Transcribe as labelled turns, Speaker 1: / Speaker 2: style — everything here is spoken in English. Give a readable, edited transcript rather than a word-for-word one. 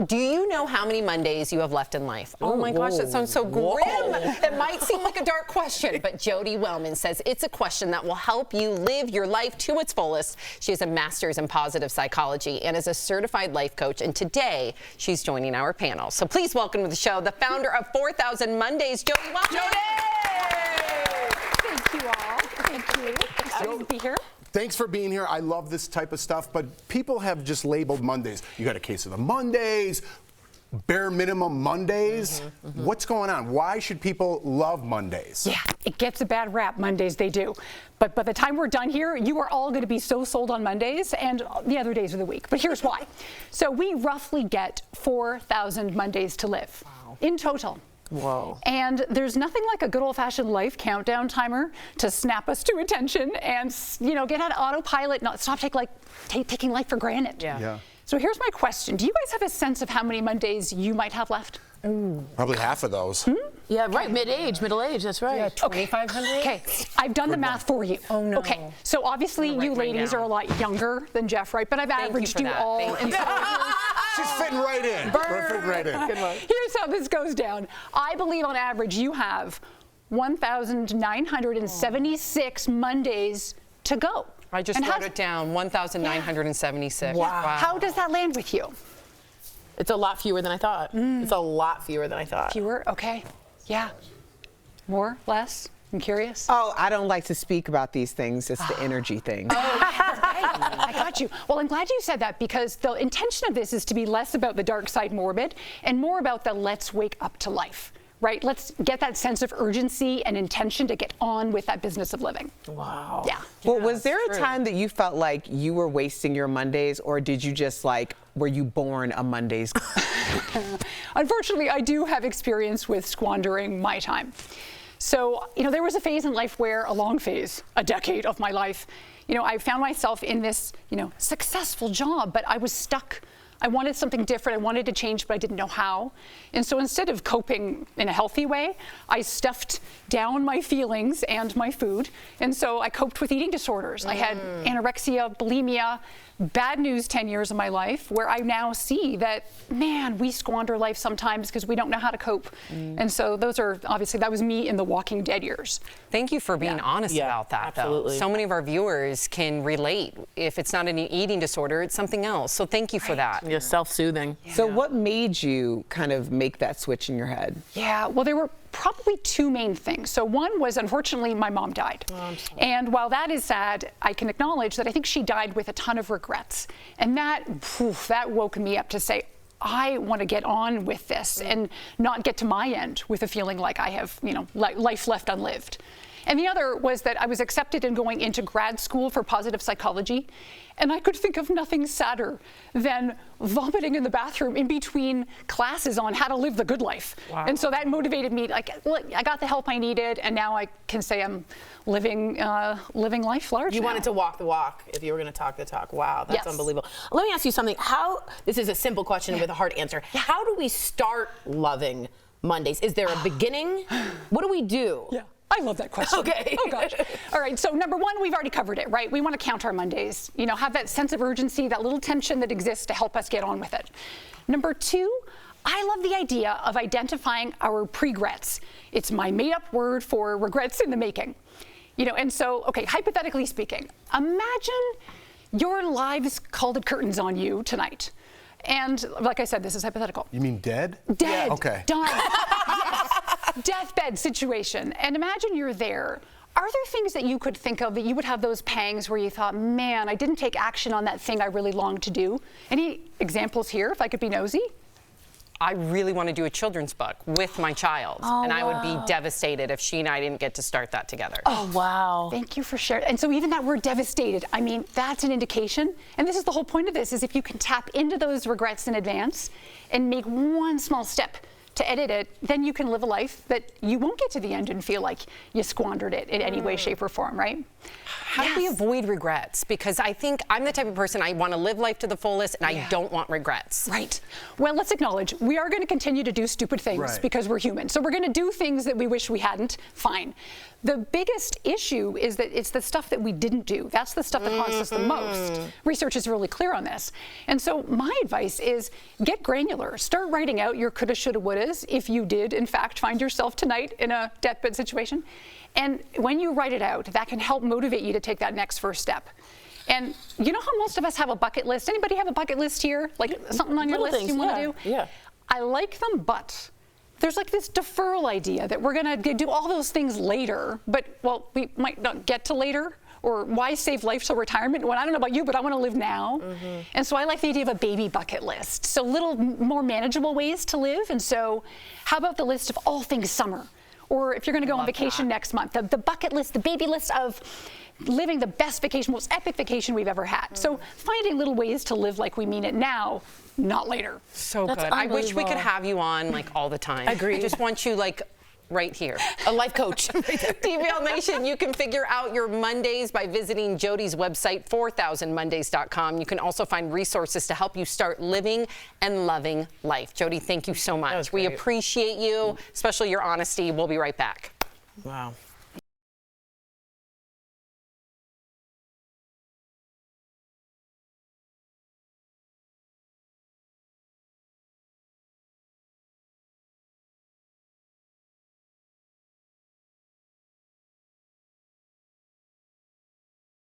Speaker 1: Do you know how many Mondays you have left in life? Oh my gosh, that sounds so grim. It might seem like a dark question, but Jodi Wellman says it's a question that will help you live your life to its fullest. She has a master's in positive psychology and is a certified life coach, and today she's joining our panel. So please welcome to the show the founder of 4,000 Mondays, Jodi Wellman.
Speaker 2: Jodi!
Speaker 3: Thank you all. Thank you. Excited to be here.
Speaker 2: Thanks for being here. I love this type of stuff, but people have just labeled Mondays. You got a case of the Mondays, bare minimum Mondays. What's going on? Why should people love Mondays?
Speaker 3: Yeah, it gets a bad rap, Mondays, they do. But by the time we're done here, you are all going to be so sold on Mondays and the other days of the week. But here's why. So we roughly get 4,000 Mondays to live in total.
Speaker 1: Whoa.
Speaker 3: And there's nothing like a good old-fashioned life countdown timer to snap us to attention and, you know, get on autopilot, not stop taking life for granted.
Speaker 2: Yeah.
Speaker 3: So here's my question. Do you guys have a sense of how many Mondays you might have left?
Speaker 2: Probably half of those.
Speaker 4: Yeah, right. Middle age. That's right.
Speaker 1: Yeah, 2,500?
Speaker 3: Okay, I've done the math for you.
Speaker 1: Oh, no.
Speaker 3: Okay, so obviously you ladies are a lot younger than Jeff, right? But I've averaged you all. And
Speaker 2: She's fitting right in. We're fitting right in.
Speaker 1: Good luck.
Speaker 3: here's how this goes down. I believe on average you have 1,976 Mondays to go.
Speaker 1: I just wrote it down, 1,976.
Speaker 4: Wow.
Speaker 3: How does that land with you?
Speaker 4: It's a lot fewer than I thought. It's a lot fewer than I thought.
Speaker 3: Fewer? Okay. Yeah. More? Less? I'm curious.
Speaker 5: Oh, I don't like to speak about these things. It's the energy thing.
Speaker 3: I got you. Well, I'm glad you said that because the intention of this is to be less about the dark side morbid and more about the let's wake up to life, right? Let's get that sense of urgency and intention to get on with that business of living.
Speaker 4: Wow.
Speaker 3: Yeah.
Speaker 5: Well, was there a
Speaker 1: true.
Speaker 5: time that you felt like you were wasting your Mondays, or did you just were you born a Mondays?
Speaker 3: Unfortunately, I do have experience with squandering my time. So, you know, there was a phase in life where, a long phase, a decade of my life, you know, I found myself in this, you know, successful job, but I was stuck. I wanted something different. I wanted to change, but I didn't know how. And so instead of coping in a healthy way, I stuffed down my feelings and my food. And so I coped with eating disorders. I had anorexia, bulimia, bad news 10 years of my life, where I now see that, man, we squander life sometimes because we don't know how to cope. And so those are, obviously, that was me in the Walking Dead years.
Speaker 1: Thank you for being honest about that,
Speaker 4: absolutely.
Speaker 1: though. So many of our viewers can relate. If it's not an eating disorder, it's something else. So thank you for that.
Speaker 4: Yeah, self-soothing.
Speaker 5: So what made you kind of make that switch in your head?
Speaker 3: Yeah, well, there were probably two main things. So one was, unfortunately, my mom died. And while that is sad, I can acknowledge that I think she died with a ton of regrets. And that woke me up to say, I want to get on with this and not get to my end with a feeling like I have, you know, life left unlived. And the other was that I was accepted in going into grad school for positive psychology, and I could think of nothing sadder than vomiting in the bathroom in between classes on how to live the good life.
Speaker 1: Wow.
Speaker 3: And so that motivated me. Like, look, I got the help I needed, and now I can say I'm living life large.
Speaker 4: You
Speaker 3: now.
Speaker 4: wanted to walk the walk if you were going to talk the talk. Wow, that's
Speaker 3: Yes.
Speaker 4: unbelievable. Let me ask you something. This is a simple question with a hard answer. How do we start loving Mondays? Is there a beginning? What do we do?
Speaker 3: Yeah. I love that question.
Speaker 4: Okay.
Speaker 3: Oh, gosh. All right. So number one, we've already covered it, right? We want to count our Mondays, you know, have that sense of urgency, that little tension that exists to help us get on with it. Number two, I love the idea of identifying our pregrets. It's my made-up word for regrets in the making. You know, and so, okay, hypothetically speaking, imagine your lives called at curtains on you tonight. And like I said, this is hypothetical.
Speaker 2: You mean dead?
Speaker 3: Dead.
Speaker 2: Yeah. Okay.
Speaker 3: Done. Yes. Deathbed situation. And imagine you're there. Are there things that you could think of that you would have those pangs where you thought, man, I didn't take action on that thing I really longed to do? Any examples here, if I could be nosy?
Speaker 1: I really want to do a children's book with my child, and I would be devastated if she and I didn't get to start that together.
Speaker 4: Oh, wow.
Speaker 3: Thank you for sharing. And so even that word devastated, I mean, that's an indication. And this is the whole point of this, is if you can tap into those regrets in advance and make one small step to edit it, then you can live a life that you won't get to the end and feel like you squandered it in any way, shape, or form, right?
Speaker 1: How do we avoid regrets? Because I think I'm the type of person, I want to live life to the fullest, and I don't want regrets.
Speaker 3: Right. Well, let's acknowledge we are going to continue to do stupid things because we're human. So we're going to do things that we wish we hadn't. Fine. The biggest issue is that it's the stuff that we didn't do. That's the stuff that haunts us the most. Research is really clear on this. And so my advice is get granular. Start writing out your coulda, shoulda, wouldas if you did, in fact, find yourself tonight in a deathbed situation. And when you write it out, that can help motivate you to take that next first step. And you know how most of us have a bucket list? Anybody have a bucket list here? Like something on your list you want to do?
Speaker 4: Yeah.
Speaker 3: I like them, but there's like this deferral idea that we're going to do all those things later, but, well, we might not get to later. Or why save life till retirement? Well, I don't know about you, but I want to live now. And so I like the idea of a baby bucket list. So little more manageable ways to live. And so how about the list of all things summer? Or if you're going to go on vacation next month, the bucket list, the baby list of living the best vacation, most epic vacation we've ever had. So finding little ways to live like we mean it now, not later.
Speaker 1: So good. I wish we could have you on like all the time.
Speaker 4: Agreed.
Speaker 1: I just want you like right here.
Speaker 4: A life coach.
Speaker 1: TVL Nation, you can figure out your Mondays by visiting Jodi's website, 4000mondays.com. You can also find resources to help you start living and loving life. Jodi, thank you so much. We appreciate you, especially your honesty. We'll be right back.
Speaker 4: Wow.